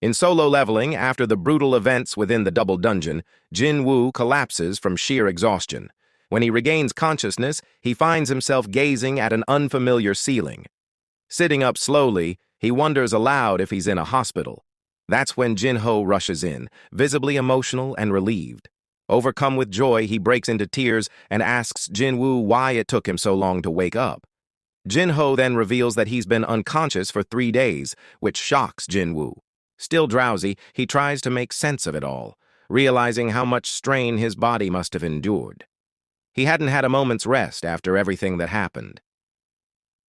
In solo leveling, after the brutal events within the double dungeon, Jin Wu collapses from sheer exhaustion. When he regains consciousness, he finds himself gazing at an unfamiliar ceiling. Sitting up slowly, he wonders aloud if he's in a hospital. That's when Ginho rushes in, visibly emotional and relieved. Overcome with joy, he breaks into tears and asks Jinwoo why it took him so long to wake up. Jinho then reveals that he's been unconscious for 3 days, which shocks Jinwoo. Still drowsy, he tries to make sense of it all, realizing how much strain his body must have endured. He hadn't had a moment's rest after everything that happened.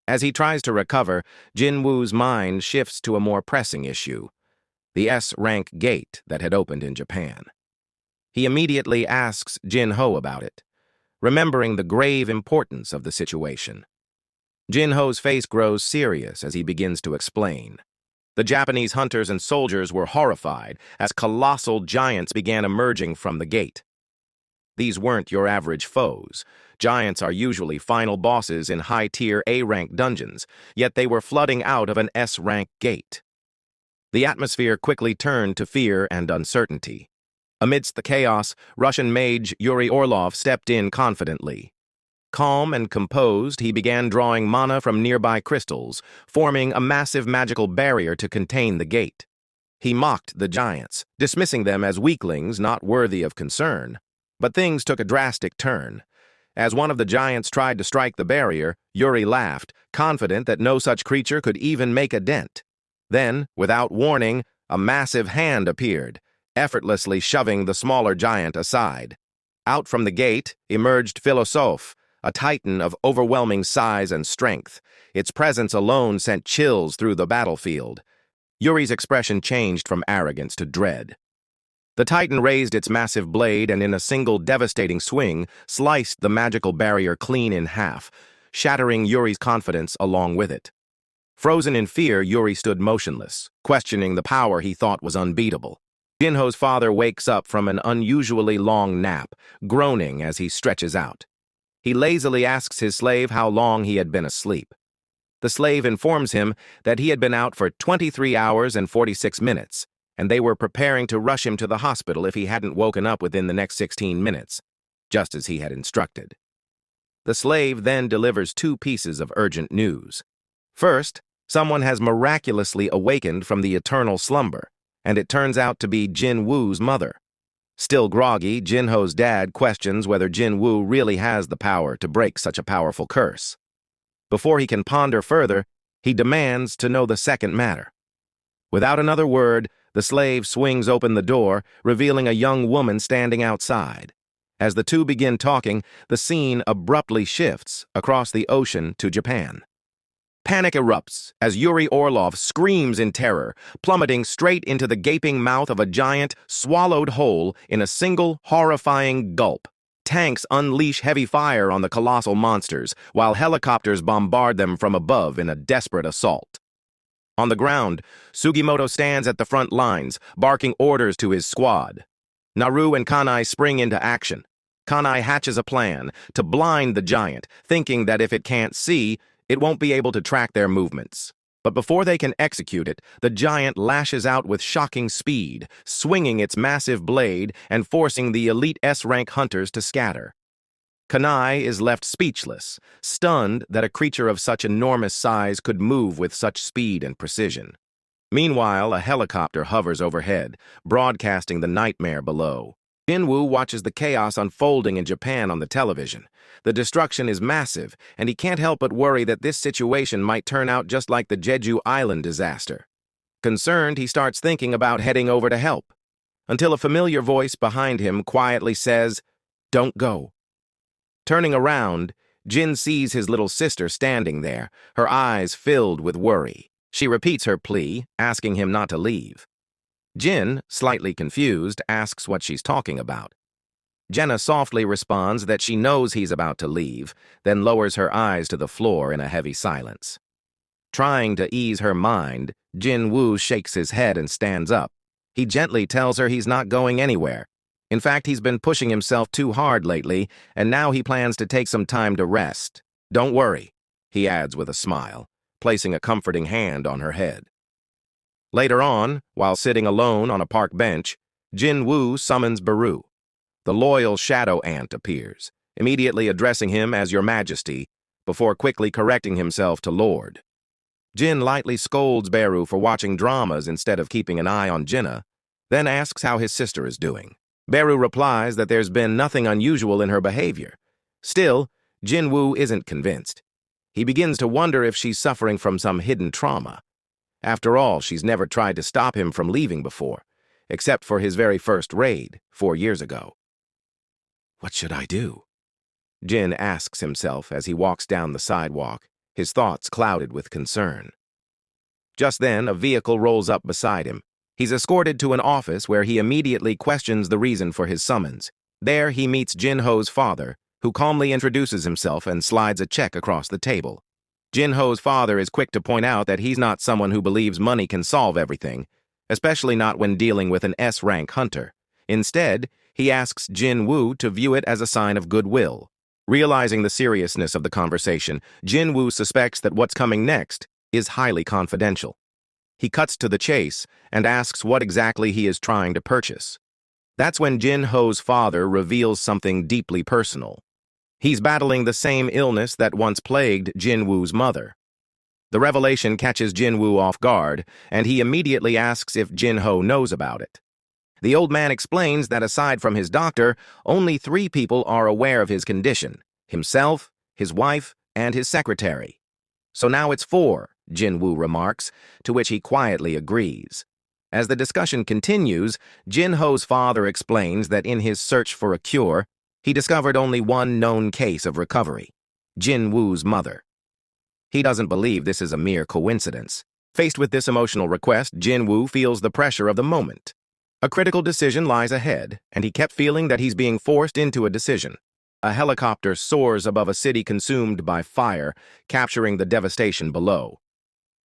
As he tries to recover, Jinwoo's mind shifts to a more pressing issue: the S-rank gate that had opened in Japan. He immediately asks Jinho about it, remembering the grave importance of the situation. Jinho's face grows serious as he begins to explain. The Japanese hunters and soldiers were horrified as colossal giants began emerging from the gate. These weren't your average foes. Giants are usually final bosses in high-tier A-rank dungeons, yet they were flooding out of an S-rank gate. The atmosphere quickly turned to fear and uncertainty. Amidst the chaos, Russian mage Yuri Orlov stepped in confidently. Calm and composed, he began drawing mana from nearby crystals, forming a massive magical barrier to contain the gate. He mocked the giants, dismissing them as weaklings not worthy of concern. But things took a drastic turn. As one of the giants tried to strike the barrier, Yuri laughed, confident that no such creature could even make a dent. Then, without warning, a massive hand appeared, effortlessly shoving the smaller giant aside. Out from the gate emerged Philosophe, a titan of overwhelming size and strength. Its presence alone sent chills through the battlefield. Yuri's expression changed from arrogance to dread. The titan raised its massive blade and in a single devastating swing sliced the magical barrier clean in half, shattering Yuri's confidence along with it. Frozen in fear, Yuri stood motionless, questioning the power he thought was unbeatable. Jinho's father wakes up from an unusually long nap, groaning as he stretches out. He lazily asks his slave how long he had been asleep. The slave informs him that he had been out for 23 hours and 46 minutes, and they were preparing to rush him to the hospital if he hadn't woken up within the next 16 minutes, just as he had instructed. The slave then delivers 2 pieces of urgent news. First, someone has miraculously awakened from the eternal slumber, and it turns out to be Jin Woo's mother. Still groggy, Jinho's dad questions whether Jin Wu really has the power to break such a powerful curse. Before he can ponder further, he demands to know the second matter. Without another word, the slave swings open the door, revealing a young woman standing outside. As the two begin talking, the scene abruptly shifts across the ocean to Japan. Panic erupts as Yuri Orlov screams in terror, plummeting straight into the gaping mouth of a giant swallowed whole in a single horrifying gulp. Tanks unleash heavy fire on the colossal monsters, while helicopters bombard them from above in a desperate assault. On the ground, Sugimoto stands at the front lines, barking orders to his squad. Naru and Kanai spring into action. Kanai hatches a plan to blind the giant, thinking that if it can't see, it won't be able to track their movements. But before they can execute it, the giant lashes out with shocking speed, swinging its massive blade and forcing the elite S-rank hunters to scatter. Kanai is left speechless, stunned that a creature of such enormous size could move with such speed and precision. Meanwhile, a helicopter hovers overhead, broadcasting the nightmare below. Jinwoo watches the chaos unfolding in Japan on the television. The destruction is massive, and he can't help but worry that this situation might turn out just like the Jeju Island disaster. Concerned, he starts thinking about heading over to help, until a familiar voice behind him quietly says, "Don't go." Turning around, Jin sees his little sister standing there, her eyes filled with worry. She repeats her plea, asking him not to leave. Jin, slightly confused, asks what she's talking about. Jenna softly responds that she knows he's about to leave, then lowers her eyes to the floor in a heavy silence. Trying to ease her mind, Jin Woo shakes his head and stands up. He gently tells her he's not going anywhere. In fact, he's been pushing himself too hard lately, and now he plans to take some time to rest. "Don't worry," he adds with a smile, placing a comforting hand on her head. Later on, while sitting alone on a park bench, Jinwoo summons Baru. The loyal shadow ant appears, immediately addressing him as Your Majesty, before quickly correcting himself to Lord. Jin lightly scolds Baru for watching dramas instead of keeping an eye on Jinna, then asks how his sister is doing. Baru replies that there's been nothing unusual in her behavior. Still, Jinwoo isn't convinced. He begins to wonder if she's suffering from some hidden trauma. After all, she's never tried to stop him from leaving before, except for his very first raid 4 years ago. What should I do? Jin asks himself as he walks down the sidewalk, his thoughts clouded with concern. Just then, a vehicle rolls up beside him. He's escorted to an office where he immediately questions the reason for his summons. There, he meets Jinho's father, who calmly introduces himself and slides a check across the table. Jinho's father is quick to point out that he's not someone who believes money can solve everything, especially not when dealing with an S-rank hunter. Instead, he asks Jin Wu to view it as a sign of goodwill. Realizing the seriousness of the conversation, Jin Wu suspects that what's coming next is highly confidential. He cuts to the chase and asks what exactly he is trying to purchase. That's when Jinho's father reveals something deeply personal. He's battling the same illness that once plagued Jinwoo's mother. The revelation catches Jinwoo off guard, and he immediately asks if Jinho knows about it. The old man explains that aside from his doctor, only 3 people are aware of his condition: himself, his wife, and his secretary. So now it's 4, Jinwoo remarks, to which he quietly agrees. As the discussion continues, Jinho's father explains that in his search for a cure, he discovered only one known case of recovery: Jinwoo's mother. He doesn't believe this is a mere coincidence. Faced with this emotional request, Jinwoo feels the pressure of the moment. A critical decision lies ahead, and he kept feeling that he's being forced into a decision. A helicopter soars above a city consumed by fire, capturing the devastation below.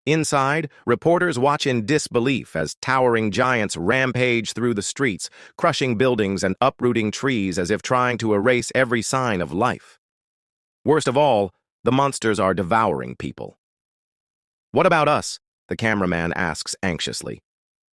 Inside, reporters watch in disbelief as towering giants rampage through the streets, crushing buildings and uprooting trees as if trying to erase every sign of life. Worst of all, the monsters are devouring people. "What about us?" the cameraman asks anxiously.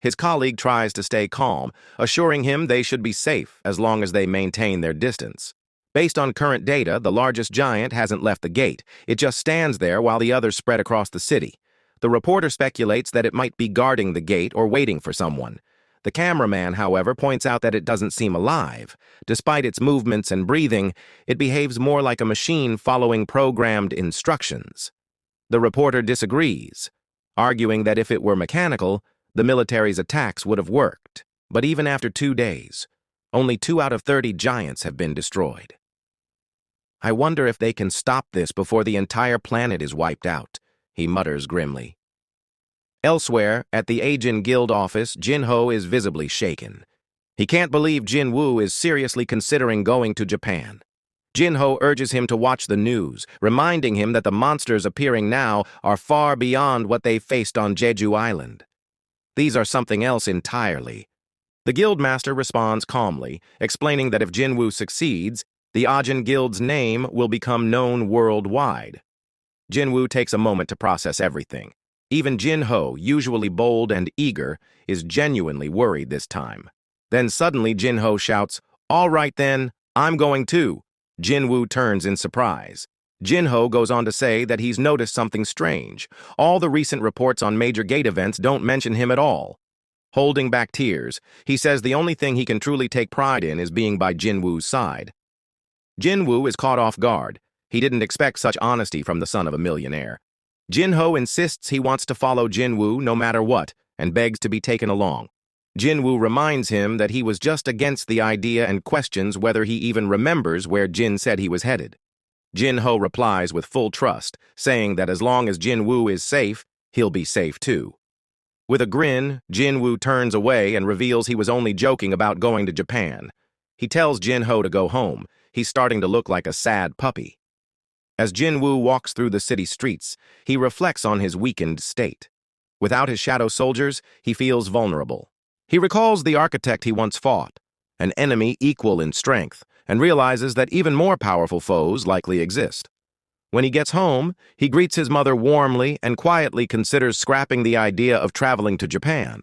His colleague tries to stay calm, assuring him they should be safe as long as they maintain their distance. Based on current data, the largest giant hasn't left the gate. It just stands there while the others spread across the city. The reporter speculates that it might be guarding the gate or waiting for someone. The cameraman, however, points out that it doesn't seem alive. Despite its movements and breathing, it behaves more like a machine following programmed instructions. The reporter disagrees, arguing that if it were mechanical, the military's attacks would have worked. But even after 2 days, only 2 out of 30 giants have been destroyed. "I wonder if they can stop this before the entire planet is wiped out," he mutters grimly. Elsewhere, at the Ajin Guild office, Ginho is visibly shaken. He can't believe Jinwoo is seriously considering going to Japan. Ginho urges him to watch the news, reminding him that the monsters appearing now are far beyond what they faced on Jeju Island. These are something else entirely. The guildmaster responds calmly, explaining that if Jinwoo succeeds, the Ajin Guild's name will become known worldwide. Jinwoo takes a moment to process everything. Even Jinho, usually bold and eager, is genuinely worried this time. Then suddenly Jinho shouts, "All right then, I'm going too." Jinwoo turns in surprise. Jinho goes on to say that he's noticed something strange. All the recent reports on major gate events don't mention him at all. Holding back tears, he says the only thing he can truly take pride in is being by Jinwoo's side. Jinwoo is caught off guard. He didn't expect such honesty from the son of a millionaire. Jinho insists he wants to follow Jinwoo no matter what, and begs to be taken along. Jinwoo reminds him that he was just against the idea and questions whether he even remembers where Jin said he was headed. Jinho replies with full trust, saying that as long as Jinwoo is safe, he'll be safe too. With a grin, Jinwoo turns away and reveals he was only joking about going to Japan. He tells Jinho to go home. He's starting to look like a sad puppy. As Jinwoo walks through the city streets, he reflects on his weakened state. Without his shadow soldiers, he feels vulnerable. He recalls the architect he once fought, an enemy equal in strength, and realizes that even more powerful foes likely exist. When he gets home, he greets his mother warmly and quietly considers scrapping the idea of traveling to Japan.